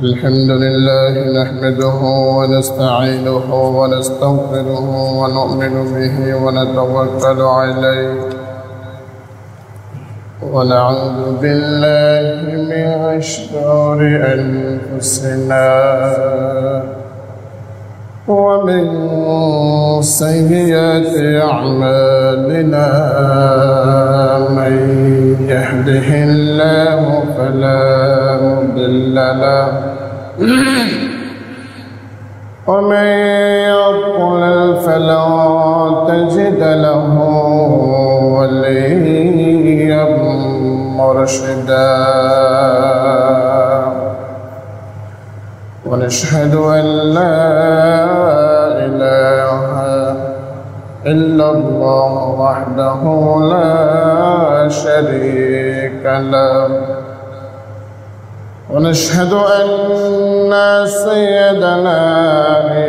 الحمد لله نحمده ونستعينه ونستغفره ونؤمن به ونتوكل عليه ونعوذ بالله من شرور أنفسنا ومن سيئات أعمالنا من يهده الله فلا مضل له ومن يضلل فلا تجد له وليا مرشدا ونشهد أن لا إله إلا الله وحده لا شريك له ونشهد أن سيدنا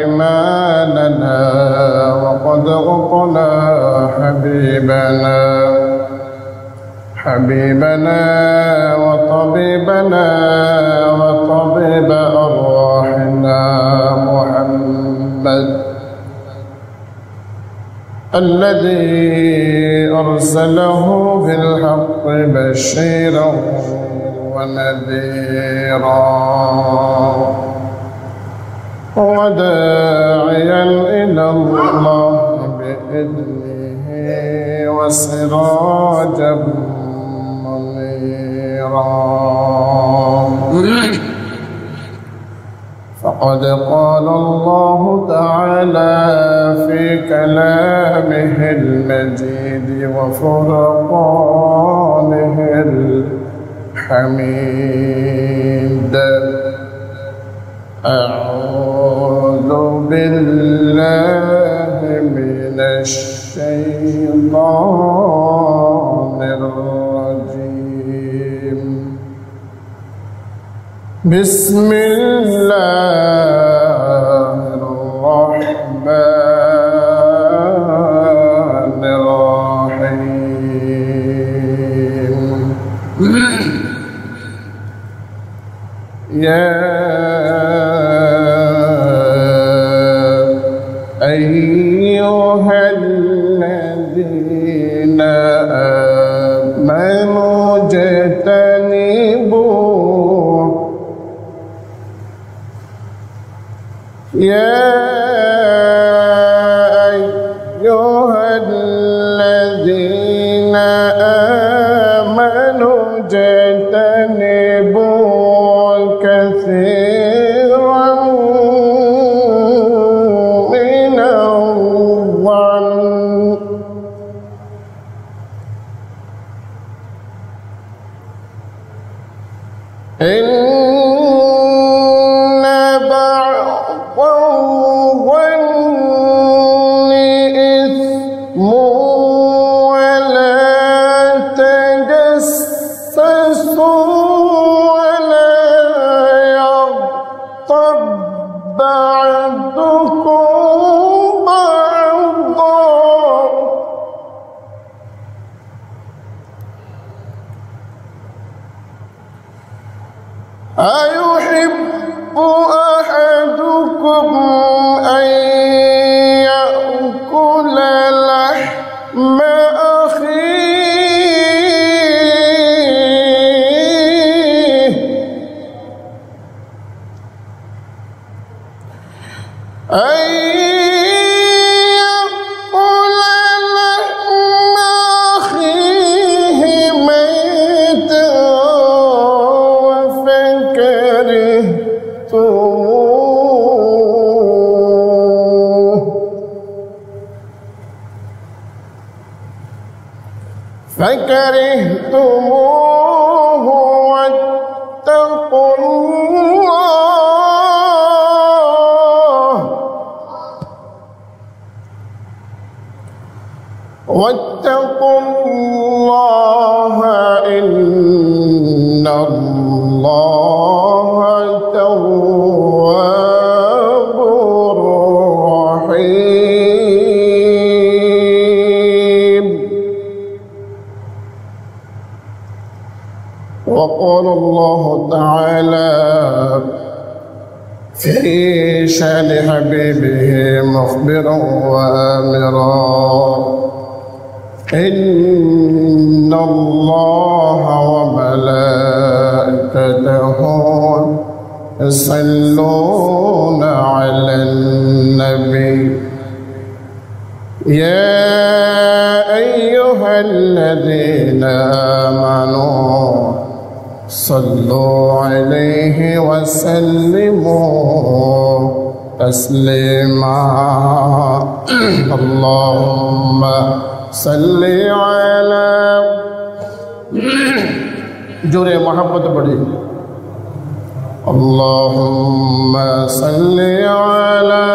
إمامنا وقدوتنا حبيبنا وطبيبنا وطبيب أرواحنا محمد الذي أرسله بالحق بشيرا ونذيرا وداعيا إلى الله بإذنه وسراجا منيرا فقد قال الله تعالى في كلامه المجيد وفرقانه الحميد أعوذ بالله من الشيطان الرجيم بسم الله الرحمن الرحيم يا أيها الذين آمنوا اجتنبوا يا أيها الذين آمنوا اجتنبوا كثيرا من الظن إن بعض الظن إثم ولا تجسسوا ولا يغتب بعضكم بعضا أيحب أحدكم أن يأكل لحم أخيه ميتا فكرهتموه واتقوا الله إن الله تواب رحيم وقال الله تعالى في شأن حبيبه مخبرا وآمرا إن الله وملائكته يصلون على النبي يا أيها الذين آمنوا صلوا عليه وسلموا تسليما اللهم صل على جورے محبت بڑی اللهم صل على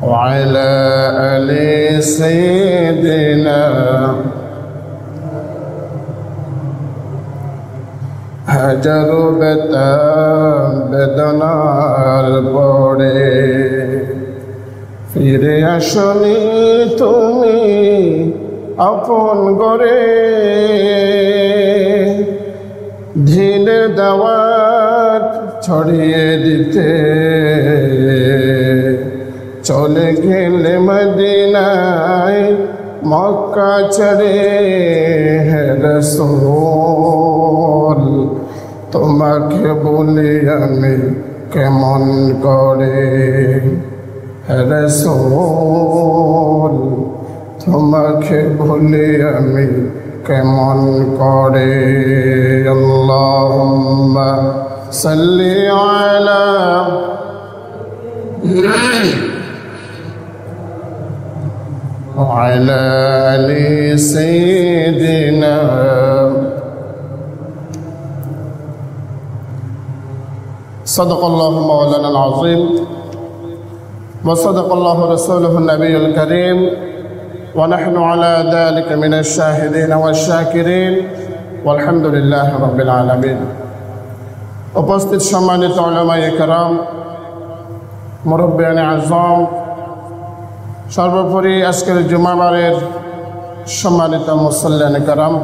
وعلى آل سيدنا হাজার বেতা বেদনার পরে ফিরে আসনি তুমি আপন গরে ঢিলে দাওয়াত ছড়িয়ে দিতে চলে গেলে মদিনায় মক্কা ছেড়ে হে রাসূল তোমাকে বলি আমি কেমন করে হে রাসূল তোমাকে বলি আমি কেমন করে আল্লাহুম্মা সাল্লি আলা وعلى آل سيدنا صدق الله مولانا العظيم وصدق الله رسوله النبي الكريم ونحن على ذلك من الشاهدين والشاكرين والحمد لله رب العالمين উপস্থিত সম্মানিত উলামায়ে কেরাম মুরব্বিয়ানে আযম সর্বোপরি আজকের জুমাবারের সম্মানিত মুসল্লিয়ানে কেরাম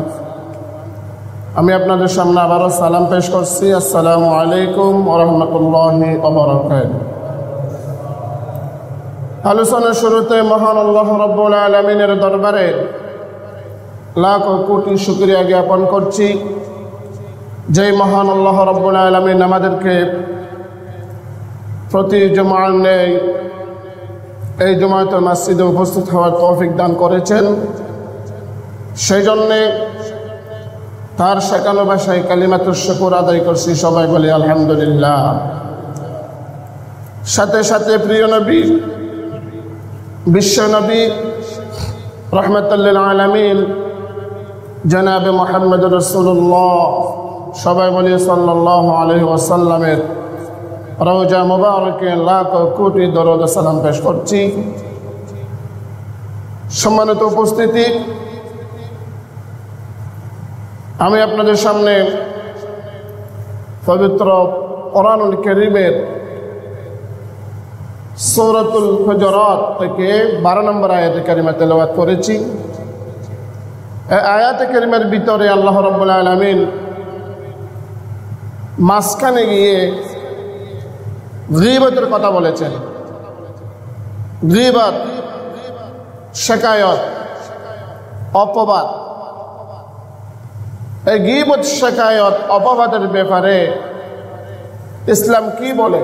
আমি আপনাদের সামনে আবারও সালাম পেশ করছি আসসালামু আলাইকুম ওয়া রাহমাতুল্লাহি ওয়া বারাকাতুহু আলোচনার শুরুতে মহান আল্লাহ রাব্বুল আলামিনের দরবারে লাখ কোটি শুকরিয়া জ্ঞাপন করছি যে মহান আল্লাহ রাব্বুল আলামিন আমাদেরকে প্রতি জুমার ন্যায় এই জুমাতুল মসজিদে উপস্থিত হওয়ার তৌফিক দান করেছেন সেই জন্যে তার শেখানো ভাষায় কালিমাতুশ শুকর আদায় করছি সবাই বলি আলহামদুলিল্লাহ সাথে সাথে প্রিয় নবী বিশ্ব নবী রাহমাতুল লিল আলামিন জনাবে মুহাম্মদুর রাসূলুল্লাহ সবাই বলি সাল্লাল্লাহু আলাইহি ওয়াসাল্লামের রওজা মুবারকে লাখ কোটি দরুদ সালাম পেশ করছি সম্মানিত উপস্থিতি আমি আপনাদের সামনে পবিত্র কোরআনুল কারীমের সূরাতুল হুজুরাত থেকে 12 নম্বর আয়াতে কারিমা তেলাওয়াত করেছি এই আয়াতে কারিমার ভিতরে আল্লাহ রাব্বুল আলামিন মাঝখানে গিয়ে গীবতের কথা বলেছেন গীবত শিকায়ত অপবাদ এই গীবত শিকায়ত অপবাদের ব্যাপারে ইসলাম কি বলে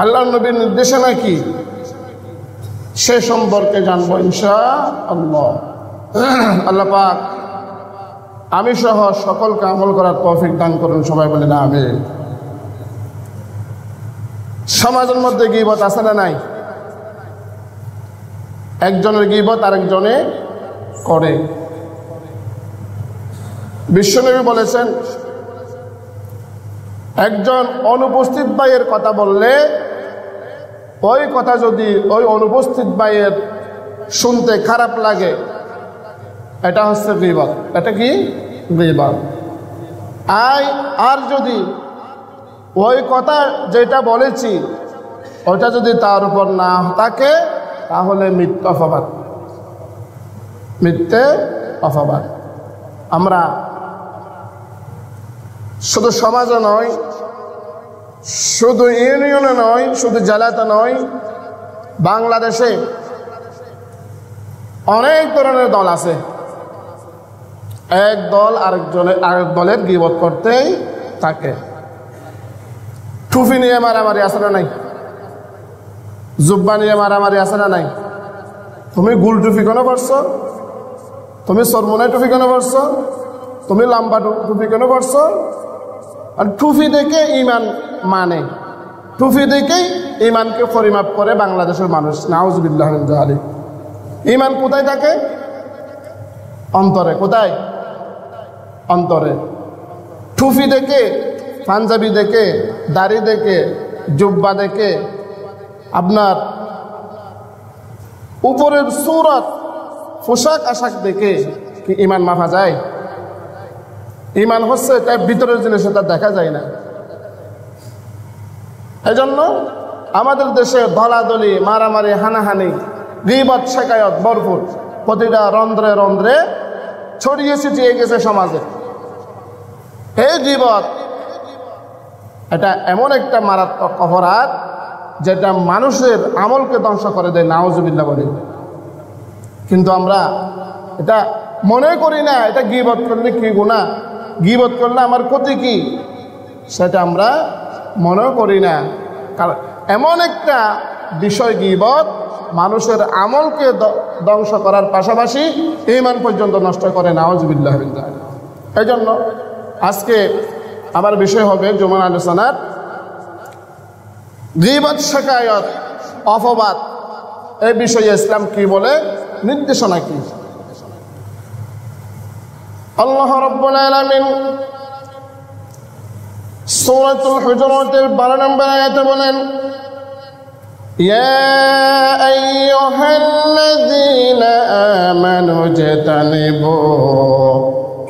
আল্লাহর নবীর নির্দেশনা কি সে সম্পর্কে জানবো ইনশাআল্লাহ আল্লাহ পাক আমি সহ সকলকে আমল করার তৌফিক দান করুন সবাই বলে না আমিন সমাজের মধ্যে গীবত আছে না নাই একজনের গীবত আরেকজনে করে বিশ্বনবী বলেছেন একজন অনুপস্থিত ভাইয়ের কথা বললে ওই কথা যদি ওই অনুপস্থিত ভাইয়ের শুনতে খারাপ লাগে এটা হচ্ছে গীবত এটা কি গীবত আর যদি ওই কথা যেটা বলেছি ওটা যদি তার উপর না থাকে তাহলে মিথ্যা অপবাদ মিথ্যে অপবাদ। আমরা শুধু সমাজে নয়, শুধু ইউনিয়নে নয়, শুধু জেলাতে নয়, বাংলাদেশে অনেক ধরনের দল আছে। এক দল আরেক দলের গীবত করতেই থাকে। টুপি নিয়ে মারামারি আছে না নাই? জুব্বা নিয়ে মারামারি আছে না নাই? তুমি গুল টুপি কেন পরছো? তুমি সরমুনাই টুপি কেন পরছো? তুমি লম্বা টুপি কেন পরছো? আর টুপি দেখে ইমান মানে, টুপি দেখেই ইমানকে পরিমাপ করে বাংলাদেশের মানুষ। নাউজুবিল্লাহ মিন যালিক। ইমান কোথায় থাকে? অন্তরে। কোথায়? অন্তরে। টুপি দেখে, পাঞ্জাবি দেখে, দাড়ি দেখে, জুব্বা দেখে, আপনার উপরের সূরত, পোশাক আশাক দেখে কি ইমান মাপা যায়? ইমান হচ্ছে তার ভিতরের জিনিস, তা দেখা যায় না। এই জন্য আমাদের দেশে দলাদলি, মারামারি, হানাহানি, গীবত শেকায়ত ভরপুর, প্রতিটা রন্ধ্রে রন্ধ্রে ছড়িয়ে ছিটিয়ে গেছে সমাজে। এই গীবত এটা এমন একটা মারাত্মক অপরাধ যেটা মানুষের আমলকে ধ্বংস করে দেয়। নাউজুবিল্লাহ বলি। কিন্তু আমরা এটা মনে করি না, এটা গীবত করলে কি গুনাহ, গীবত করলে আমার ক্ষতি কি, সেটা আমরা মনে করি না। কারণ এমন একটা বিষয় গীবত মানুষের আমলকে ধ্বংস করার পাশাপাশি ঈমান পর্যন্ত নষ্ট করে। নাউজুবিল্লাহ। এই জন্য আজকে আমার বিষয় হবে জুমার আলোচনার গীবত, শিকায়ত, অপবাদ, এই বিষয়ে ইসলাম কি বলে, নির্দেশনা কি। আল্লাহ রাব্বুল আলামিন সূরাতুল হুজুরাতের 12 নম্বর আয়াতে বলেন, ইয়া আইয়ুহাল্লাযীনা আমানু ইজতানিবু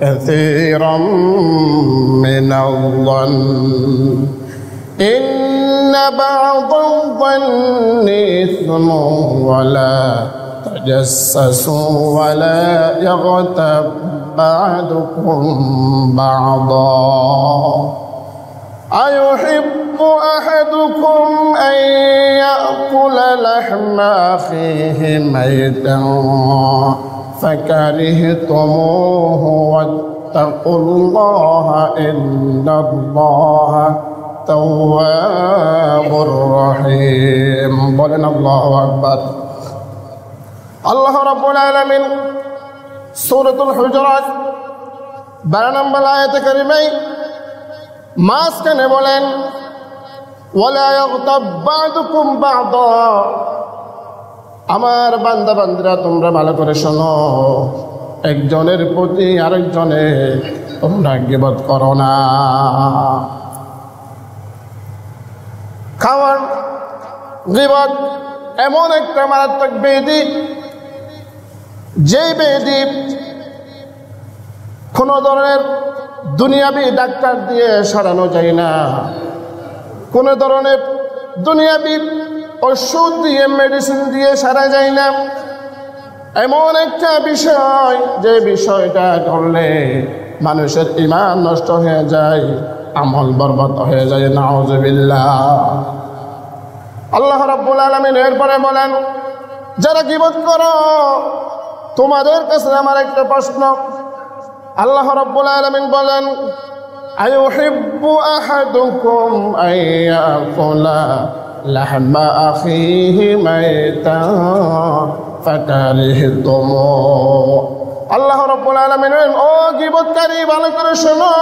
কাসীরাম মিনাল-যন্ন ইন্না বা'দাল-যন্নি ইসমুন ওয়া লা তাজাসসাসু ওয়া লা ইয়াগতাব বা'দুকুম বা'দা আইয়ুহিব্বু আহাদুকুম আন ইয়াকুলা লাহমা আখিহি মাইতান ফাকারিহতুমুহু ওয়াত্তাকুল্লাহা ইন্নাল্লাহা তাওয়াবুর রহিম। বলেন আল্লাহু আকবার। আল্লাহ রাব্বুল আলামিন সূরাতুল হুজুরাত 12 নম্বর আয়াতে কারিমায় মাঝখানে বলেন, ওয়ালা ইয়াগতাব বা'দুকুম বা'দা, আমার বান্দা বান্দীরা তোমরা ভালো করে শোনো, একজনের প্রতি আরেকজনের তোমরা গীবত করো না। কারণ গীবত এমন একটা মারাত্মক ব্যাধি, যে ব্যাধি কোন ধরনের দুনিয়াবি ডাক্তার দিয়ে সারানো যায় না, কোন ধরনের দুনিয়াবি ওষুধ দিয়ে, মেডিসিন দিয়ে সারা যায় না। এমন একটা বিষয়, যে বিষয়টা করলে মানুষের ঈমান নষ্ট হয়ে যায়, আমল বরবাদ হয়ে যায়। নাউজুবিল্লাহ। আল্লাহ রাব্বুল আলামিন এরপরে বলেন, যারা গীবত করো তোমাদের কাছে আমার একটা প্রশ্ন। আল্লাহ রাব্বুল আলামিন বলেন, আইয়ুহিব্বু আহাদুকুম আন ইয়াকুলা লাহমা আখিহি মাইতান ফাকারিহতুমুহু। আল্লাহ রাব্বুল আলামিন, ও গীবতকারী ভালো করে শোনো,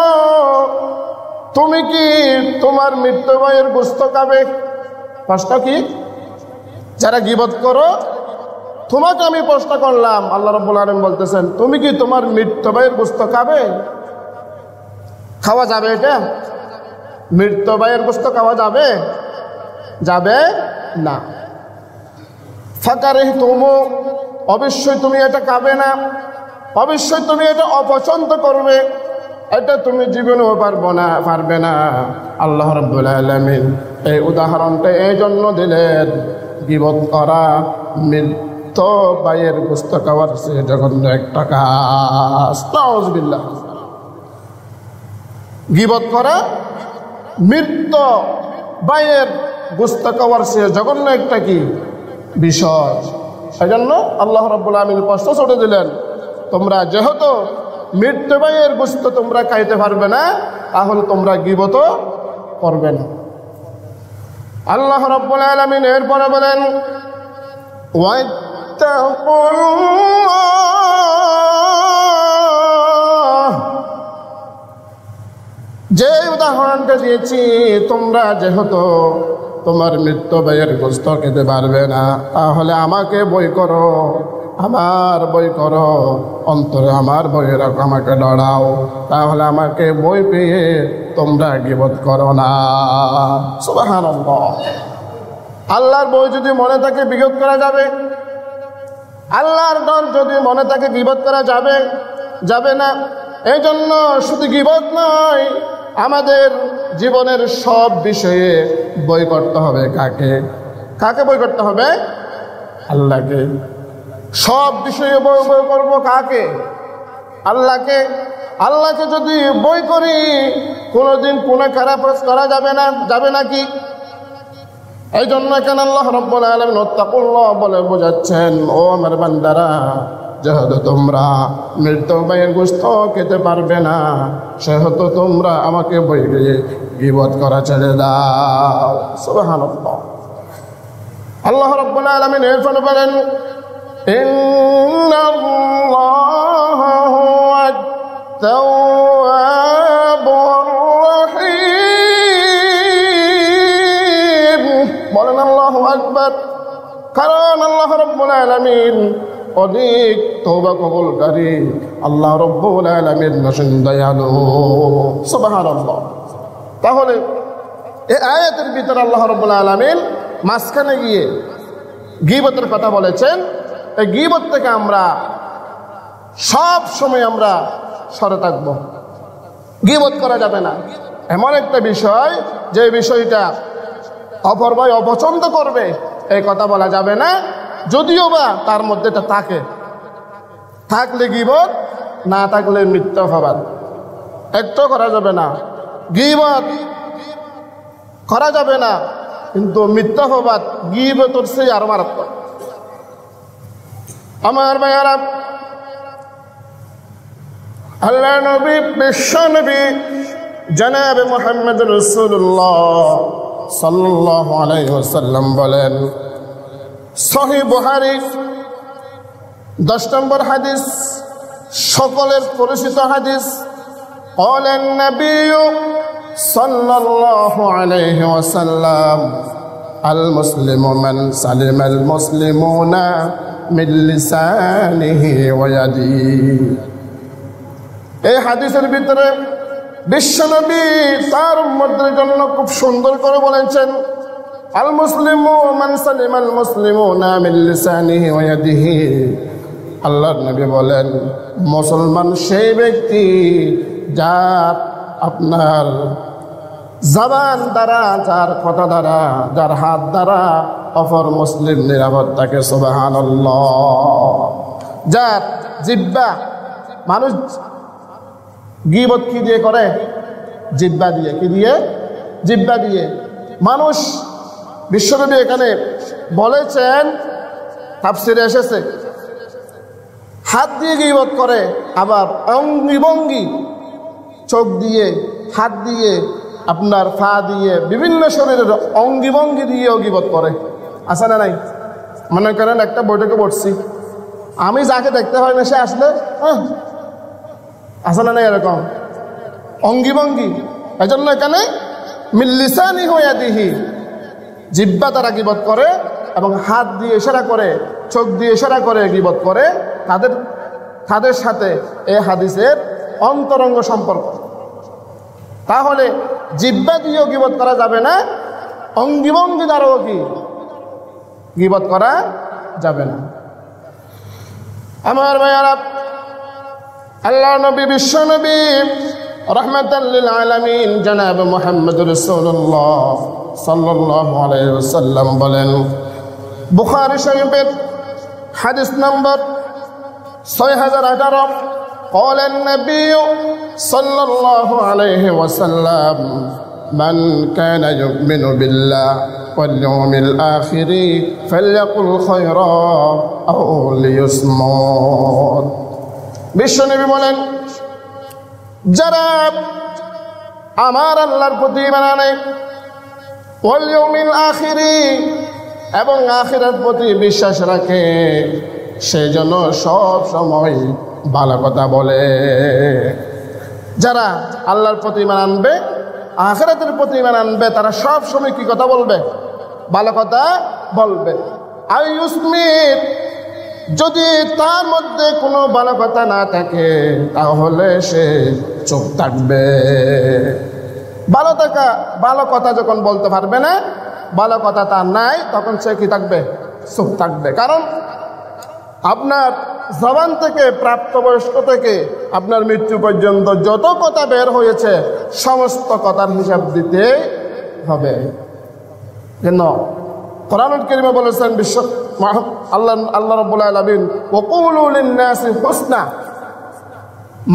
তুমি কি তোমার মৃত্যু ভাইয়ের গোশত খাবে? প্রশ্ন কি? যারা গীবত করো তোমাকে আমি প্রশ্ন করলাম, আল্লাহ রাব্বুল আলামিন বলতেছেন, তুমি কি তোমার মৃত্যু ভাইয়ের গোশত খাবে? খাওয়া যাবে? এটা মৃত্যু ভাইয়ের গোশত খাওয়া যাবে? যাবে না। ফাকারিহতুমুহু, অবশ্যই তুমি এটা খাবে না, অবশ্যই তুমি এটা অপছন্দ করবে, এটা তুমি জীবনেও পারবে না। আল্লাহ রাব্বুল আলামিন এই উদাহরণটা এই জন্য দিলেন, গীবত করা মৃত ভাইয়ের গোশত খাওয়ার চেয়ে জঘন্য একটা কাজ। নাউযুবিল্লাহ। গীবত করা মৃত ভাইয়ের গোশত খাওয়ার চেয়ে জঘন্য একটা কি বিষয়। সেজন্য আল্লাহ রাব্বুল আলামিন প্রশ্ন ছুড়ে দিলেন, তোমরা যেহেতু মৃত্যু ভাইয়ের গোশত তোমরা খাইতে পারবে না, তাহলে তোমরা গীবত করবে না। আল্লাহ রাব্বুল আলামিন এরপরে বলেন, ওয়াত্তাকুল্লাহ, যে উদাহরণটা দিয়েছি, তোমরা যেহেতু তোমার মৃত্যু ভাইয়ের গোশত খেতে পারবে না, তাহলে আমাকে ভয় করো, আমার ভয় করো, অন্তরে আমার ভয় রাখো, আমাকে ডরাও, তাহলে আমাকে ভয় পেয়ে তোমরা গীবত করো না। সুবহানাল্লাহ। আল্লাহর ভয় যদি মনে থাকে গীবত করা যাবে, আল্লাহর ডর যদি মনে থাকে গীবত করা যাবে না। এই জন্য শুধু গীবত নয়, আমাদের জীবনের সব বিষয়ে বই করতে হবে। কাকে কাকে বই করতে হবে? আল্লাহকে। সব বিষয়ে বই করবো কাকে? আল্লাহকে। আল্লাহকে যদি বই করি, কোনোদিন কোনো খারাপ করা যাবে নাকি? এই জন্য এখানে আল্লাহ রাব্বুল আলামিন ওয়াত্তাকুল্লাহ বলে বোঝাচ্ছেন, ও আমার বান্দারা, যেহেতু তোমরা মৃত্যু ভাইয়ের গোশত খেতে পারবে না, সেহেতু তোমরা আমাকে ভয় পেয়ে গীবত করা ছেড়ে দাও। সুবহানাল্লাহ। আল্লাহ রাব্বুল আলামিন এরপরে বলেন, ইন্নাল্লাহা হুয়াত তাওয়াবুর রহিম। বলেন আল্লাহু আকবার। কারণ আল্লাহ রাব্বুল আলামিন অনেক তওবা কবুলকারী, আল্লাহ রাব্বুল আলামিন ভীষণ দয়ালু। সুবহানাল্লাহ। তাহলে এই আয়াতের ভিতরে আল্লাহ রাব্বুল আলামিন মাঝখানে গিয়ে গীবতের কথা বলেছেন। এই গীবত থেকে আমরা সব সময় আমরা সরে থাকব। গীবত করা যাবে না। এমন একটা বিষয় যে বিষয়টা অপর ভাই অপছন্দ করবে, এই কথা বলা যাবে না, যদিও বা তার মধ্যে এটা থাকলে গীবত, না থাকলে মিথ্যাবাদ। একটু করা যাবে না। গীবত করা যাবে না, কিন্তু মিথ্যাবাদ গীবতের চেয়ে আরো মারাত্মক। আমার ভাইয়ারা, আল্লাহ নবী, বিশ্ব নবী জনাব মুহাম্মদ রাসূলুল্লাহ সাল্লাল্লাহু আলাইহি ওয়াসাল্লাম বলেন, সহিহ বুখারী 10 নম্বর হাদিস, সকলের পরিচিত হাদিস, قال النبي صلى الله عليه وسلم المسلم من سلم المسلمون من لسانه ويده। এই হাদিসের ভিতরে বিশ্বনবী তার উম্মতের জন্য খুব সুন্দর করে বলেছেন, আল মুসলিমু মান সালিমাল মুসলিমুনা মিন লিসানিহি ওয়া ইয়াদিহি। আল্লাহর নবী বলেন, মুসলমান সেই ব্যক্তি যার আপনার জবান দ্বারা, যার কথা দ্বারা, যার হাত দ্বারা অপর মুসলিম নিরাপদ থাকে। সুবহানাল্লাহ। যার জিহ্বা, মানুষ গীবত কি দিয়ে করে? জিহ্বা দিয়ে। কি দিয়ে? জিহ্বা দিয়ে। মানুষ, বিশ্বনবী এখানে বলেছেন, তাফসিরে এসেছে, হাত দিয়ে গীবত করে, আবার অঙ্গি ভঙ্গি, চোখ দিয়ে, হাত দিয়ে, আপনার পা দিয়ে, বিভিন্ন শরীরের অঙ্গি ভঙ্গি দিয়েও গীবত করে। আছে না নাই? মনে করেন একটা বৈঠকে বসছি, আমি যাকে দেখতে হয় না সে আসলে আছে না নাই এরকম অঙ্গি ভঙ্গি। এই জন্য এখানে মিন লিসানিহি ওয়া ইয়াদিহি, জিহ্বা দ্বারা গীবত করে এবং হাত দিয়ে ইশারা করে, চোখ দিয়ে ইশারা করে গীবত করে। তাদের সাথে এই হাদিসের অন্তরঙ্গ সম্পর্ক। তাহলে জিহ্বা দিয়েও গীবত করা যাবে না, অঙ্গিভঙ্গি দ্বারাও কি গীবত করা যাবে না। আমার ভাইয়ারা, আল্লাহ নবী, বিশ্ব নবী রাহমাতাল লিল আলামিন জনাব মুহাম্মদ রাসূলুল্লাহ সাল্লাল্লাহু আলাইহি ওয়াসাল্লাম বলেন, বুখারী শরীফের হাদিস নম্বর 6018 قال النبي صلى الله عليه وسلم من كان يؤمن بالله واليوم الآخر فليقل خيرا أو ليصمت বিশ্বনবী বলেন যারা আমার আল্লাহর প্রতি ঈমান আনে ওয়াল ইয়াউমিল আখিরি এবং আখিরাত প্রতি বিশ্বাস রাখে সে যেন সব সময় ভালো কথা বলে। যারা আল্লাহর প্রতি ঈমান আনবে আখিরাতের প্রতি ঈমান আনবে তারা সব সময় কি কথা বলবে? ভালো কথা বলবে। আর ইউসমিত যদি তার মধ্যে কোনো ভালো কথা না থাকে তাহলে সে চুপ থাকবে। ভালো কথা যখন বলতে পারবে না, ভালো কথা তার নাই, তখন সে কি থাকবে? চুপ থাকবে। কারণ আপনার জবান থেকে প্রাপ্তবয়স্ক থেকে আপনার মৃত্যু পর্যন্ত যত কথা বের হয়েছে সমস্ত কথার হিসাব দিতে হবে। কেন কোরআনুল কারীমে বলেছেন বিশ্ব আল্লাহ রাব্বুল আলামিন ওয়াকুলু লিন-নাসি হুসনা,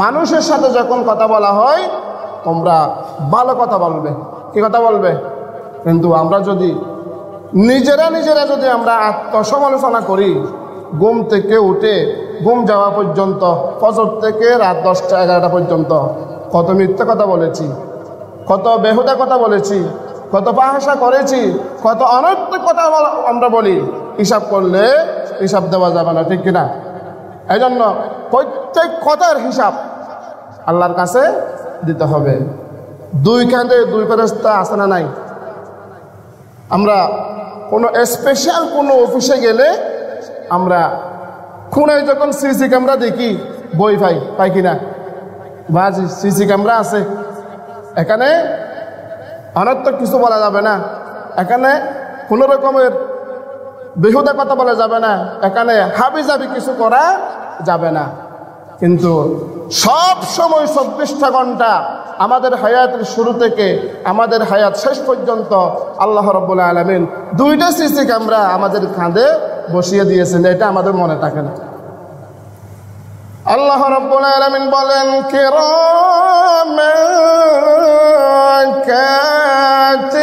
মানুষের সাথে যখন কথা বলা হয় তোমরা ভালো কথা বলবে। কি কথা বলবে? কিন্তু আমরা যদি নিজেরা যদি আমরা আত্মসমালোচনা করি, ঘুম থেকে উঠে ঘুম যাওয়া পর্যন্ত, ফজর থেকে রাত 10টা-11টা পর্যন্ত কত মিথ্যা কথা বলেছি, কত বেহুদা কথা বলেছি, কত ফাহশা করেছি, কত অনর্থক কথা আমরা বলি, হিসাব করলে হিসাব দেওয়া যাবে না, ঠিক কিনা? এই জন্য প্রত্যেক কথার হিসাব আল্লাহর কাছে দিতে হবে। দুই কাঁধে দুই ফেরেশতা আছে না নাই? আমরা কোনো স্পেশাল কোনো অফিসে গেলে আমরা খুনায় যখন সিসি ক্যামেরা দেখি বই পাই কিনা? বাজি সিসি ক্যামেরা আছে, এখানে অনর্থক কিছু বলা যাবে না, এখানে কোনো রকমের বেহুদা কথা বলা যাবে না, এখানে হাবিজাবি কিছু করা যাবে না। কিন্তু সব সময় 24টা ঘন্টা আমাদের হায়াতের শুরু থেকে আমাদের হায়াত শেষ পর্যন্ত আল্লাহ রাব্বুল আলামিন 2টা সিসি ক্যামেরা আমাদের কাঁধে বসিয়ে দিয়েছেন, এটা আমাদের মনে থাকে না। আল্লাহ রাব্বুল আলামিন বলেন কিরামান কাতিবিন,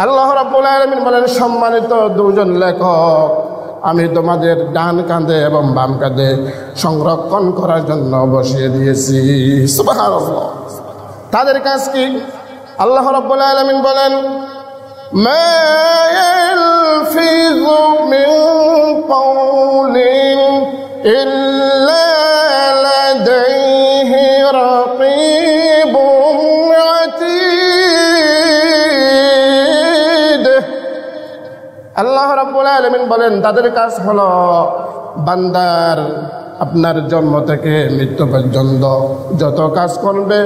আল্লাহ রাব্বুল আলামিন বলেন সম্মানিত দুজন লেখক আমি তোমাদের ডান কাঁধে এবং বাম কাঁধে সংরক্ষণ করার জন্য বসিয়ে দিয়েছি। সুবহানাল্লাহ। তাদের কাজ কি? আল্লাহ রাব্বুল আলামিন বলেন মা ইয়ালফিযু মিন কাওলিন ইল্লা লাদাইহি রাকীবুন আতীদ। আল্লাহ রাব্বুল আলামিন বলেন তাদের কাজ হলো বান্দার আপনার জন্ম থেকে মৃত্যু পর্যন্ত যত কাজ করবে,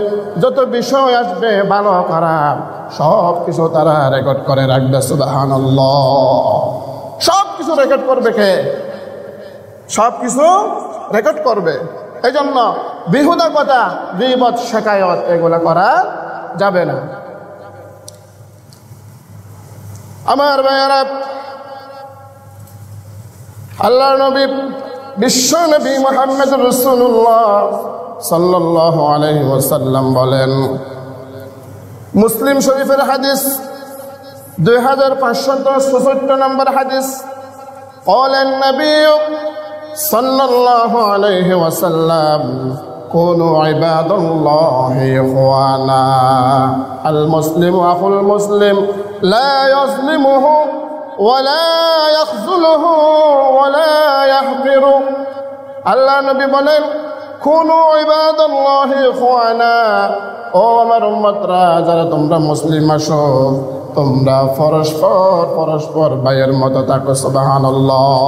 যত বিষয় আসবে ভালো খারাপ সব কিছু তারা রেকর্ড করে রাখবে। সুবহানাল্লাহ। সব কিছু রেকর্ড করবে কে? সব কিছু রেকর্ড করবে। এই জন্য বিহুদা কথা, গীবত, শিকায়ত এগুলা করা যাবে না। আমার ভাইয়ারা, আল্লাহর নবী বিশ্ব নবী মুহাম্মদ রাসূলুল্লাহ সাল্লাল্লাহু আলাইহি ওয়াসাল্লাম বলেন, মুসলিম শরীফের হাদিস 2567 নম্বর হাদিস, قال النبي صلى الله عليه وسلم كونوا عباد الله إخوانا المسلم أخو المسلم لا يظلمه ولا يخذله ولا يحقر। আল্লাহ নবী বলেন কুনু ইবাদাল্লাহি ইখওয়ানা, ও আমার উম্মতরা যারা তোমরা মুসলিম আসো তোমরা পরস্পর ভাইয়ের মতো থাকো। সুবহানাল্লাহ।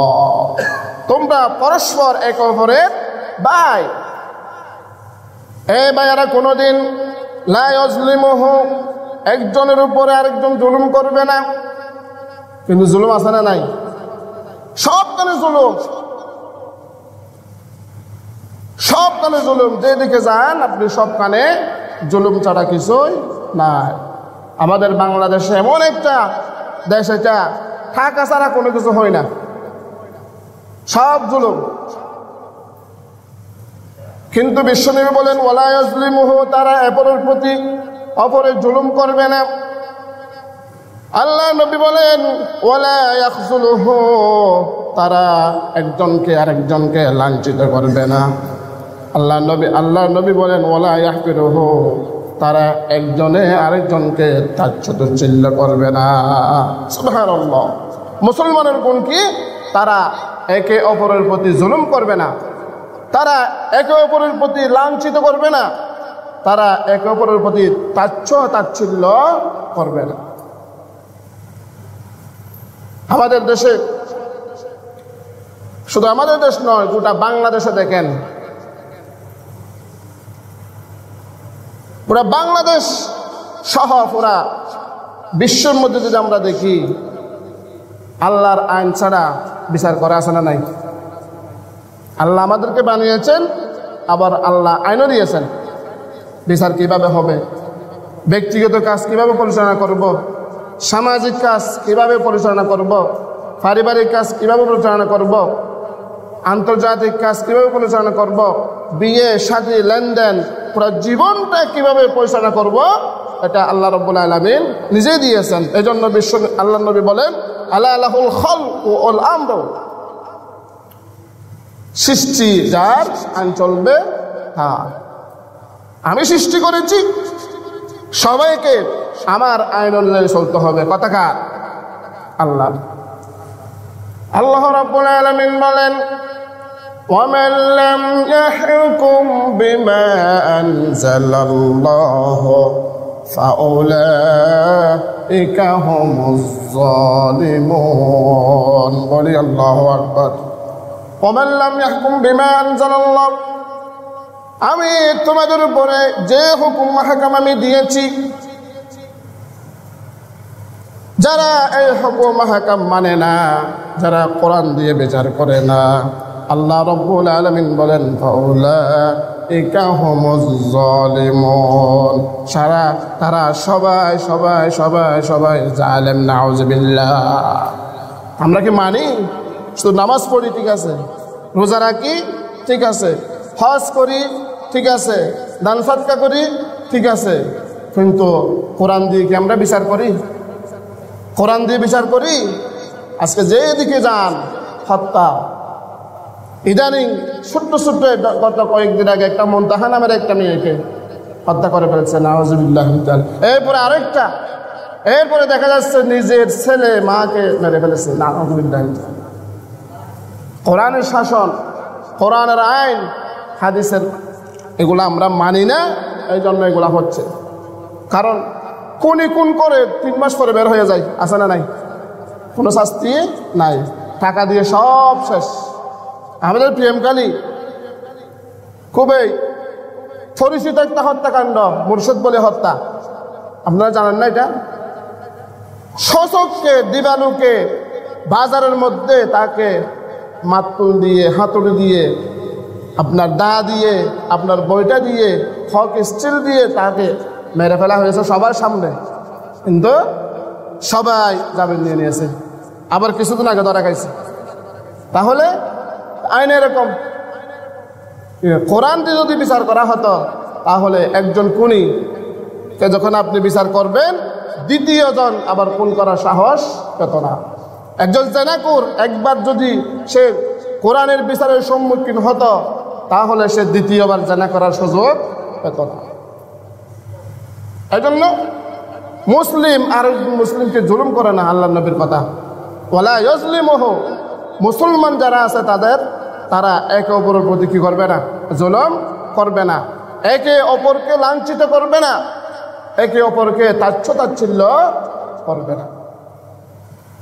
তোমরা পরস্পর এক অপরের ভাই। এই ভাইয়ারা কোনোদিন লা ইয়াজলিমুহু, একজনের উপরে আরেকজন জুলুম করবে না। কিন্তু জুলুম আছে না নাই? সবখানে জুলুম, সবখানে জুলুম। যেদিকে যান আপনি সবখানে জুলুম ছাড়া কিছুই নাই। আমাদের বাংলাদেশে এমন একটা দেশ, এটা টাকা ছাড়া কোনো কিছু হয় না, সব জুলুম। কিন্তু বিশ্বনবী বলেন ওয়ালা ইয়াজলিমুহু, তারা অপরের জুলুম করবে না। আল্লাহ নবী বলেন ওয়ালা ইয়াখযুলুহু, তারা একজনকে আরেকজনকে লাঞ্ছিত করবে না। আল্লাহ নবী বলেন ওয়ালা ইয়াহকিরুহু, তারা একজনে আরেকজনকে তাচ্ছিল্য করবে না। সুবহানাল্লাহ। মুসলমানের গুণ কি? তারা একে অপরের প্রতি জুলুম করবে না, তারা একে অপরের প্রতি লাঞ্ছিত করবে না, তারা একে অপরের প্রতি তাচ্ছিল্য করবে না। আমাদের দেশে, শুধু আমাদের দেশ নয়, গোটা বাংলাদেশে দেখেন, পুরা বাংলাদেশ সহ পুরা বিশ্বের মধ্যে যদি আমরা দেখি, আল্লাহর আইন ছাড়া বিচার করা আছে না নাই? আল্লাহ আমাদেরকে বানিয়েছেন, আবার আল্লাহ আইনও দিয়েছেন। বিচার কিভাবে হবে, ব্যক্তিগত কাজ কিভাবে পরিচালনা করব, সামাজিক কাজ কিভাবে পরিচালনা করব, পারিবারিক কাজ কিভাবে পরিচালনা করব, আন্তর্জাতিক কাজ কিভাবে পরিচালনা করব, বিয়ে শাদী লেনদেন পুরো জীবনটা কিভাবে পরিচালনা করব, এটা আল্লাহ রাব্বুল আলামিন নিজেই দিয়েছেন। এজন্য আল্লাহ নবী বলেন আলা লাহুল খালকু ওয়াল আমরু, সৃষ্টি যার, আইন চলবে তার। আমি সৃষ্টি করেছি, সবাইকে আমার আইন অনুযায়ী চলতে হবে। কথাকার আল্লাহ রাব্বুল আলামিন বলেন وَمَنْ لَمْ يَحْكُمْ بِمَا أَنزَلَ اللَّهُ فَأُولَئِكَ هُمُ الظَّالِمُونَ। বলি আল্লাহু আকবার। وَمَنْ لَمْ يَحْكُمْ بِمَا أَنزَلَ اللَّهُ, আমি তোমাদের উপরে যে হুকুম মাহকাম আমি দিয়েছি, যারা এই হুকুম মাহকাম মানে না, যারা কোরআন দিয়ে বিচার করে না, আল্লাহ রাব্বুল আলামিন বলেন ফাউলাইকা হুমুজ জালিমুন, তারা সবাই জালেম। নাউযুবিল্লাহ। আমরা কি মানি? শুধু নামাজ পড়ি, ঠিক আছে, রোজা রাখি, ঠিক আছে, হজ করি, ঠিক আছে, দান সদকা করি, ঠিক আছে, কিন্তু কোরআন দিয়ে কি আমরা বিচার করি? কোরআন দিয়ে বিচার করি? আজকে যেদিকে যান হত্যা। ইদানিং ছোট্ট গত কয়েকদিন আগে একটা মুনতাহা নামের একটা মেয়েকে হত্যা করে ফেলছে, নাউযুবিল্লাহ। এরপরে আরেকটা, এরপরে দেখা যাচ্ছে নিজের ছেলে মাকে মেরে ফেলেছে, নাউযুবিল্লাহ। কোরআনের শাসন, কোরআনের আইন, হাদিসের এগুলো আমরা মানি না, এই জন্য এগুলা হচ্ছে। কারণ খুন করে 3 মাস পরে বের হয়ে যায়, আছে না নাই? কোনো শাস্তি নাই, টাকা দিয়ে সব শেষ। আমাদের প্রিয়মকালী খুবই পরিচিত একটা হত্যাকাণ্ড, মুর্শিদ বলে হত্যা। আপনারা জানেন না এটা? শোষককে, দিবালুকে বাজারের মধ্যে তাকে মাতুল দিয়ে, হাতুড়ি দিয়ে, আপনার দা দিয়ে, আপনার বইটা দিয়ে, হক স্টিল দিয়ে তাকে মেরে ফেলা হয়েছে সবার সামনে, কিন্তু সবাই জামিন নিয়ে নিয়েছে। আবার কিছুদিন আগে ধরা খাইছে। তাহলে আইন এরকম। কোরআন দিয়ে যদি বিচার করা হতো, তাহলে একজন খুনিকে যখন আপনি বিচার করবেন, দ্বিতীয় জন আবার খুন করার সাহস পেত না। একজন জেনাকুর একবার যদি সে কোরআনের বিচারের সম্মুখীন হতো, তাহলে সে দ্বিতীয়বার জেনা করার সুযোগ পেত না। এই জন্য মুসলিম আর মুসলিমকে জুলুম করে না, আল্লাহ নবীর কথা। ওয়ালা ইয়াজলিমুহু, মুসলমান যারা আছে তারা একে অপরের প্রতি কি করবে না? জুলুম করবে না, একে অপরকে লাঞ্ছিত করবে না, একে অপরকে তাচ্ছিল্য করবে না।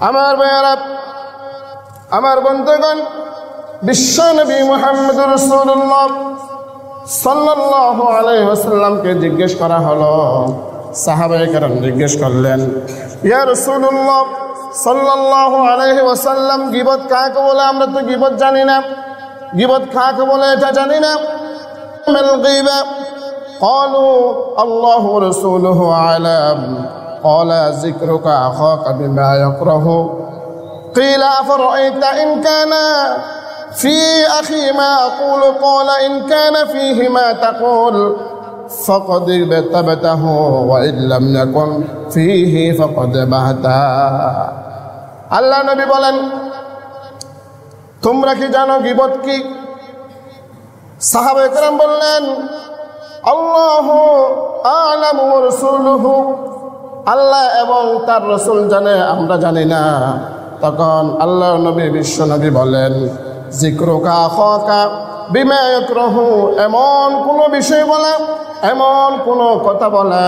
আমার ভাইয়েরা, আমার বন্ধুগণ, বিশ্বনবী মুহাম্মদুর রাসূলুল্লাহ সাল্লাল্লাহু আলাইহি ওয়াসাল্লামকে জিজ্ঞেস করা হলো, সাহাবায়ে কেরাম জিজ্ঞেস করলেন, ইয়া রাসূলুল্লাহ সাল্লাল্লাহু আলাইহি ওয়াসাল্লাম, গীবত কাকে বলে? আমরা তো গীবত জানি না, গীবত কাকে বলে এটা জানি না। মাল গীবা? ক্বালু আল্লাহু ওয়া রাসূলুহু আলাম। قال ذكرك أخاك بما يكره قيل أفرأيت إن كان في أخي ما أقول قال إن كان فيه ما تقول فقد ابتبته وإن لم يكن فيه فقد بهتا আল্লাহ নবী বলেন তোমরা কি জানো গীবত কি? সাহাবায়ে কেরাম বললেন আল্লাহু আ'লামু ওয়া রাসূলুহু, আল্লাহ এবং তার রাসূল জানে, আমরা জানি না। তখন আল্লাহর নবী বিশ্ব নবী বলেন যিকরুকা আখাকা বিমা ইয়াকরাহু, এমন কোনো বিষয় বলা, এমন কোনো কথা বলা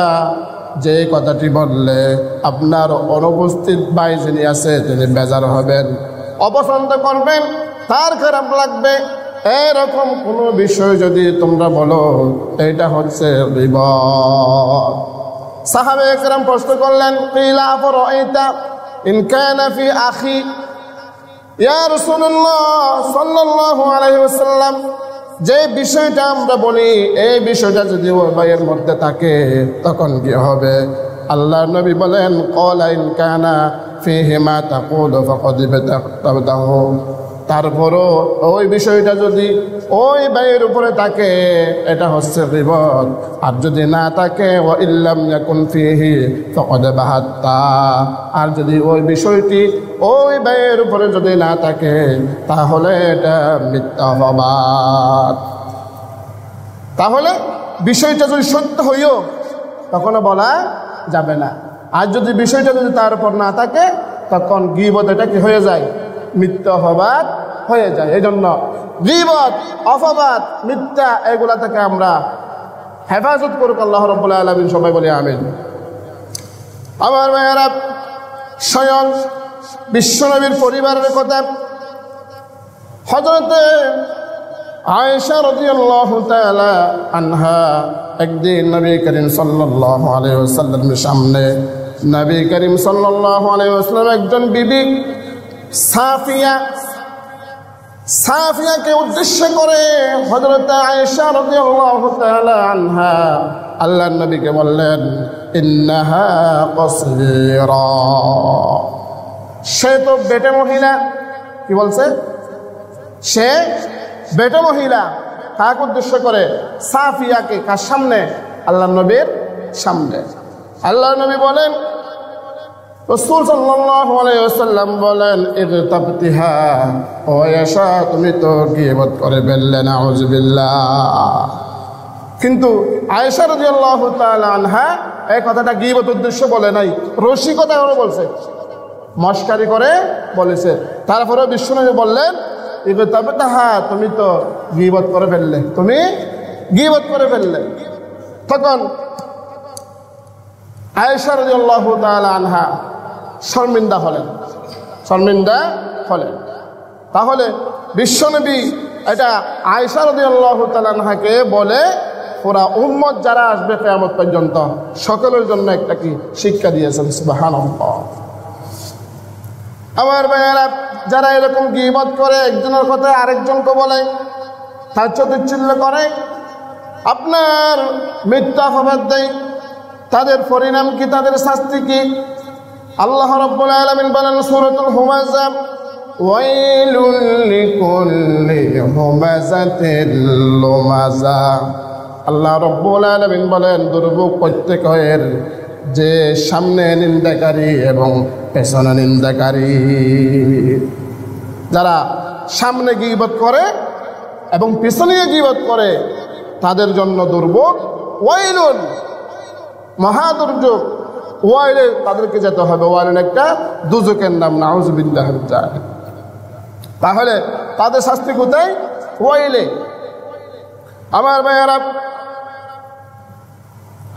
যে কথাটি বললে আপনার অনুপস্থিত ভাই যিনি আছে তিনি বেজার হবেন, অপছন্দ করবেন, তার খারাপ লাগবে, এরকম কোনো বিষয় যদি তোমরা বলো এটা হচ্ছে গীবত। সাহাবায়ে কেরাম প্রশ্ন করলেন কিলা আফরাইতা ইন কানা ফি আখি, ইয়া রাসূলুল্লাহ সাল্লাল্লাহু আলাইহি ওয়াসাল্লাম, যে বিষয়টা আমরা বলি এই বিষয়টা যদি ওই ভাইয়ের মধ্যে থাকে তখন কি হবে? আল্লাহর নবী বলেন ক্বালা ইন কানা ফীহি মা তাকুলু ফাকাদ ইবতাহু, তারপরও ওই বিষয়টা যদি ওই ভাইয়ের উপরে থাকে এটা হচ্ছে গীবত, আর যদি না থাকে ওয়া ইল্লাম ইয়াকুন ফীহি ফাকাদ বাহাত্তা, আর যদি ওই বিষয়টি ওই ভাইয়ের উপরে যদি না থাকে তাহলে এটা মিথ্যা অপবাদ। তাহলে বিষয়টা যদি সত্য হইও তখনও বলা যাবে না, আর যদি বিষয়টা যদি তার উপর না থাকে তখন গীবত এটা কি হয়ে যায়? মিথ্যা অপবাদ হয়ে যায়। এই জন্য গীবত, অপবাদ, মিথ্যা এগুলা থেকে আমরা হেফাজত করুক আল্লাহ রাব্বুল আলামিন, সবাই বলি আমিন। আমার ভাইয়েরা, স্বয়ং বিশ্বনবীর পরিবারের কথা হযরতে আয়েশা রাদিয়াল্লাহু তাআলা আনহা একদিন নবী করিম সাল্লাল্লাহু আলাইহি ওয়াসাল্লামের সামনে, নবী করিম সাল্লাল্লাহু আলাইহি ওয়াসাল্লাম একজন বিবি সাফিয়াকে উদ্দেশ্য করে হযরত আয়েশা রাদিয়াল্লাহু তাআলা আনহা আল্লাহর নবীকে বললেন ইন্নাহা কসীরা, সে তো বেটে মহিলা। কি বলছে? সে বেটে মহিলা। কাকে উদ্দেশ্য করে? সাফিয়াকে। কার সামনে? আল্লাহর নবীর সামনে। আল্লাহর নবী বলেন, রাসূল সাল্লাল্লাহু আলাইহি ওয়াসাল্লাম বলেন ইগতাবতিহা, ও আয়েশা তুমি তো গীবত করে ফেললে, নাউযুবিল্লাহ। কিন্তু আয়েশা রাদিয়াল্লাহু তাআলা আনহা এই কথাটা গীবত উদ্দেশ্য বলে নাই, রসিকতা করে বলছে, মশকারি করে বলেছে। তারপরে বিশ্বনবী বললেন ইগতাবতাহা, তুমি তো গীবত করে ফেললে, তুমি গীবত করে ফেললে। তখন আয়েশা রাদিয়াল্লাহু তাআলা আনহা শর্মিন্দা হলেন। তাহলে বিশ্বনবী এটা আয়েশা রাদিয়াল্লাহু তাআলা আনহাকে বলে পুরা উম্মত যারা আসবে কিয়ামত পর্যন্ত সকলের জন্য একটা কি শিক্ষা দিয়েছেন। সুবহানাল্লাহ। আমার ভাইয়েরা, যারা এরকম গীবত করে, একজনের কথা আরেকজনকে বলে, তার চতুচ্ছিল্য করে, আপনার মিথ্যা অপবাদ দেয়, তাদের পরিণাম কি? তাদের শাস্তি কি? আল্লাহ রাব্বুল আলামিন বলেন সূরাতুল হুমাযা, ওয়াইলুল লিকুল্লি হুমাযাতিল লুমাযা। আল্লাহ রাব্বুল আলামিন বলেন দুর্ভোগ প্রত্যেকের যে সামনে নিন্দাকারী এবং পেছনে নিন্দাকারী। যারা সামনে গীবত করে এবং পেছনে গীবত করে তাদের জন্য দুর্ভোগ, ওয়াইলুন, মহা দুর্যোগ। ওয়াইলে তাদেরকে যেতে হবে। ওয়াইলুন একটা দুজকের নাম, নাউযুবিল্লাহ। তাহলে তাদের শাস্তি কোথায়? ওয়াইলে। আমার ভাইয়েরা,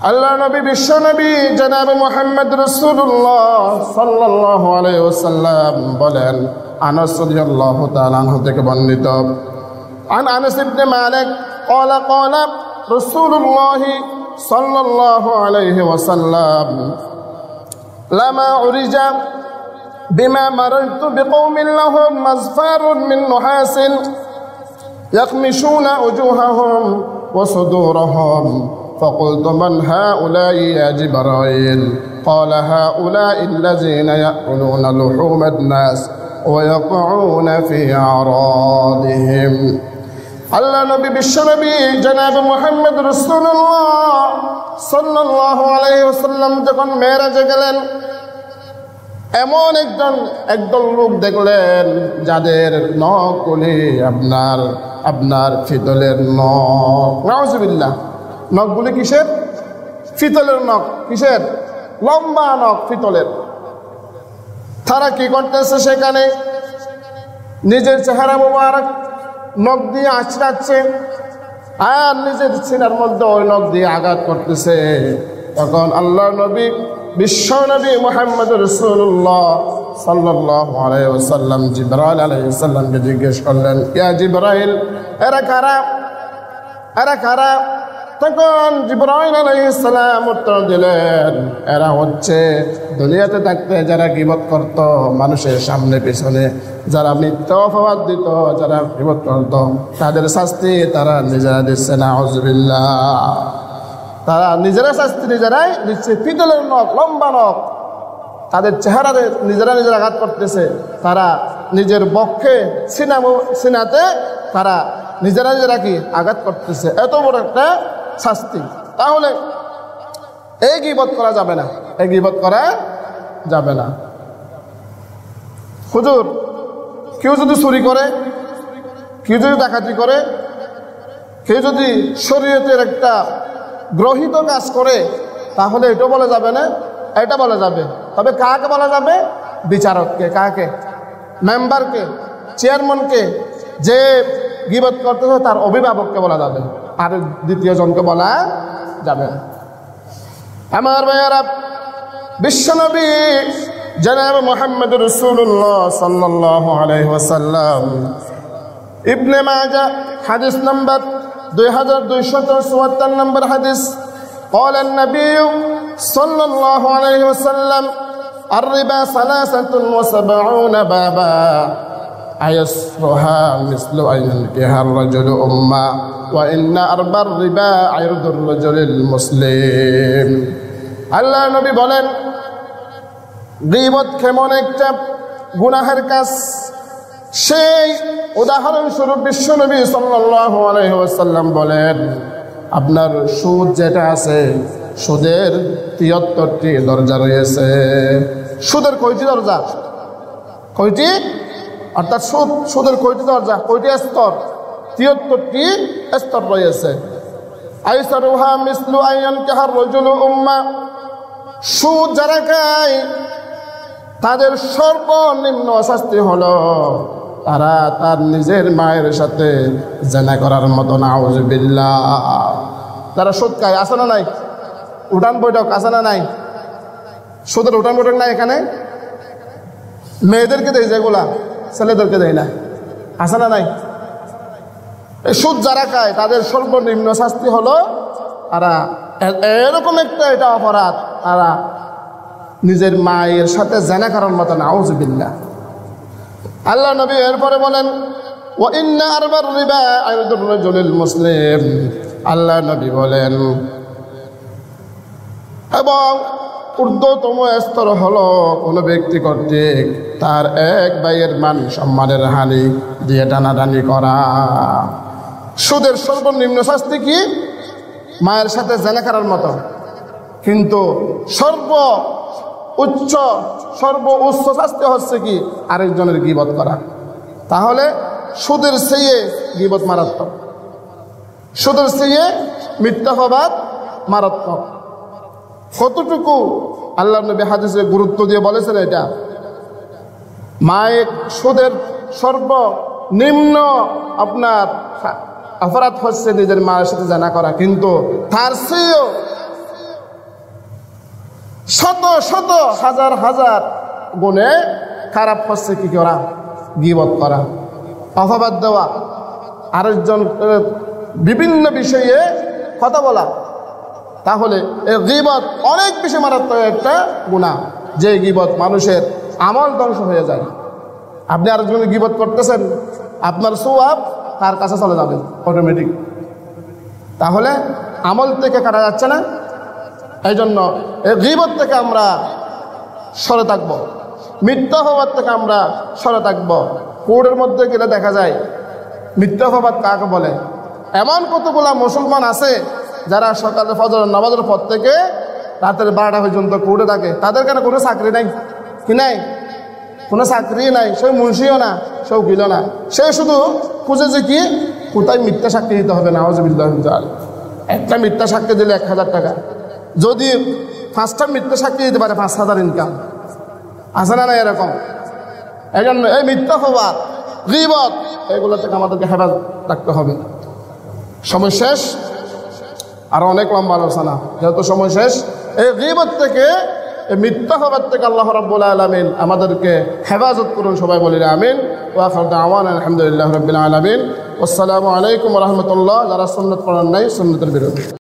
আল্লাহ নবী, বিশ্ব নবী জনাব মুহাম্মদ রাসূলুল্লাহ সাল্লাল্লাহু আলাইহি ওয়াসাল্লাম বলেন, আনাস রাদিয়াল্লাহু তাআলা আনহু থেকে বর্ণিত, আন আনাস ইবনে মালিক قال قال رسول الله صلى الله عليه وسلم لما عرج بما مررت بقوم لهم مزفار من نحاس يخمشون وجوههم وصدورهم فقلت من هؤلاء يا جبرائيل قال هؤلاء الذين يأكلون لحوم الناس ويقعون في أعراضهم আল্লাহ নবী বিশ্বনবী জনাব মুহাম্মদ রাসূলুল্লাহ সাল্লাল্লাহু আলাইহি ওয়াসাল্লাম যখন মেরাজে গেলেন, এমন একদল লোক দেখলেন যাদের নখগুলি আপনার ফিতলের নখ। নাউজুবিল্লাহ। নখগুলি কিসের? ফিতলের নখ। কিসের? লম্বা নখ ফিতলের। তারা কি করতেছে? সেখানে নিজের চেহারা মোবারক নখ দিয়ে আঁচড়াচ্ছে আর নিজের সিনার মধ্যে ওই নখ দিয়ে আঘাত করতেছে। তখন আল্লাহ নবী বিশ্ব নবী মুহাম্মদ রাসূলুল্লাহ সাল্লাল্লাহু আলাইহি ওয়াসাল্লাম জিবরাইল আলাইহিস সালামকে জিজ্ঞেস করলেন, ইয়া জিবরাইল, এরা কারা? এরা কারা? তখন জিবরাইল আলাইহিস সালাম উত্তর দিলেন, এরা হচ্ছে দুনিয়াতে থাকতে যারা গীবত করত, মানুষের সামনে পিছনে যারা মিথ্যা অপবাদ দিত, যারা গীবত করত, তাদের শাস্তি তারা নিজেরা দিচ্ছে। নাউজুবিল্লাহ। তারা নিজেরা শাস্তি নিজেরাই দিচ্ছে। পিতলের নখ, লম্বা নখ, তাদের চেহারাতে নিজেরা আঘাত করতেছে। তারা নিজের বক্ষে সিনাতে তারা নিজেরা কি আঘাত করতেছে। এত বড় একটা শাস্তি। তাহলে এই গীবত করা যাবে না, এই গীবত করা যাবে না। হুজুর, কেউ যদি চুরি করে, কেউ যদি ডাকাতি করে, কেউ যদি শরীয়তের একটা গ্রহীত কাজ করে, তাহলে এটা বলা যাবে না? এটা বলা যাবে। তবে কাকে বলা যাবে? বিচারককে। কাকে? মেম্বারকে, চেয়ারম্যানকে। যে গীবত করতেছে তার অভিভাবককে বলা যাবে, আর দ্বিতীয় জনকে বলা যাবে না। আমার ভাইয়ারা, বিশ্বনবী জনাব মুহাম্মদ রাসূলুল্লাহ সাল্লাল্লাহু আলাইহি ওয়াসাল্লাম ইবনে মাজাহ হাদিস নাম্বার 2274 নম্বর হাদিস, قال النبي صلى الله عليه وسلم الربا 73 بابا أيسرها مثل أن ينكح الرجل أمه وإن أربى الربا عرض الرجل المسلم। আল্লাহ নবী বলেন, গীবত কেমন একটা গুনাহের কাজ, সেই উদাহরণস্বরূপ বিশ্বনবী সাল্লাল্লাহু আলাইহি ওয়াসাল্লাম বলেন, আপনার সুদ যেটা আছে, সুদের 73টি দরজা রয়েছে। সুদের কয়টি দরজা? কয়টি? অর্থাৎ সুদের কয়টি দরজা, কয়টি স্তর? 73টি স্তর রয়েছে। আইসারুহা মিসলু আন ইয়ানকিহার রাজুলু উম্মা। সুদ যারা খায় তাদের সর্বনিম্ন শাস্তি হলো তারা তার নিজের মায়ের সাথে জিনা করার মতো। নাউজুবিল্লাহ। যারা সুদ খায়, আছে না নাই? উঠান বৈঠক আছে না নাই? সুদের উঠান বৈঠক নাই এখানে? মেয়েদেরকে দেয় যেগুলা, ছেলেদেরকে দেয় না, আছে না নাই? এই সুদ যারা খায় তাদের সর্বনিম্ন শাস্তি হলো তারা এরকম একটা এটা অপরাধ, তারা নিজের মায়ের সাথে জিনা করার মতো। নাউজুবিল্লাহ। আল্লাহ নবী এরপরে বলেন, ওয়া ইন্না আরবার রিবা আইরুদুর রাজুলিল মুসলিম। আল্লাহ নবী বলেন, এবং ঊর্ধ্বতম স্তর হলো কোনো ব্যক্তি কর্তৃক তার এক ভাইয়ের মান সম্মানের হানি দিয়ে টানাটানি করা। সুদের সর্বনিম্ন শাস্তি কি? মায়ের সাথে জিনা করার মতো। কিন্তু সর্ব উচ্চ শাস্তি হচ্ছে কি? আরেকজনের গীবত করা। তাহলে সুদের চেয়ে গীবত মারাত্মক, সুদের চেয়ে মিথ্যাবাদ মারাত্মক। কতটুকু আল্লাহ নবী হাদিসে গুরুত্ব দিয়ে বলেছেন এটা। মায়ের সুদের সর্বনিম্ন আপনার অপরাধ হচ্ছে নিজের মায়ের সাথে জিনা করা, কিন্তু তার চেয়েও শত শত হাজার হাজার গুণে খারাপ হচ্ছে কি করা? গীবত করা, অপবাদ দেওয়া, আরেকজন বিভিন্ন বিষয়ে কথা বলা। তাহলে এই গীবত অনেক বেশি মারাত্মক একটা গুনাহ, যে গীবত মানুষের আমল ধ্বংস হয়ে যায়। আপনি আরেকজনের গীবত করতেছেন, আপনার সওয়াব তার কাছে চলে যাবে অটোমেটিক। তাহলে আমল থেকে কাটা যাচ্ছে না, এই জন্য এই গীবত থেকে আমরা সরে থাকব, মিথ্যা অপবাদ থেকে আমরা সরে থাকব। কোর্টের মধ্যে গেলে দেখা যায় মিথ্যা অপবাদ কাকে বলে। এমন কতগুলা মুসলমান আছে যারা সকালে ফজরের নামাজের পর থেকে রাতের 12টা পর্যন্ত কোর্টে থাকে, তাদের কেন কোনো চাকরি নাই, কি নাই, কোনো চাকরি নাই, সে মুন্সিও না, সে উকিল না, সে শুধু খুঁজে যে কি কোথায় মিথ্যা সাক্ষী দিতে হবে না। একটা মিথ্যা সাক্ষী দিলে 1000 টাকা, যদি 5টা মিথ্যা সাক্ষী দিতে পারে 5000 ইনকাম আছে না নাই এরকম। এই জন্য এই মিথ্যা অপবাদ, গীবত, এগুলো থেকে আমাদেরকে হেফাজত রাখতে হবে। সময় শেষ, আরো অনেক লম্বা আলোচনা, যেহেতু সময় শেষ। এই গীবত থেকে, এই মিথ্যা অপবাদ থেকে আল্লাহ রাব্বুল আলামিন আমাদেরকে হেফাজত করুন, সবাই বলি আমিন। ওয়া আখিরু দাওয়ানা আলহামদুলিল্লাহি রাব্বিল আলামিন। আসসালামু আলাইকুম ওয়া রাহমাতুল্লাহ। যারা সুন্নাত পড়েন নাই, সুন্নাতের বিরোধী।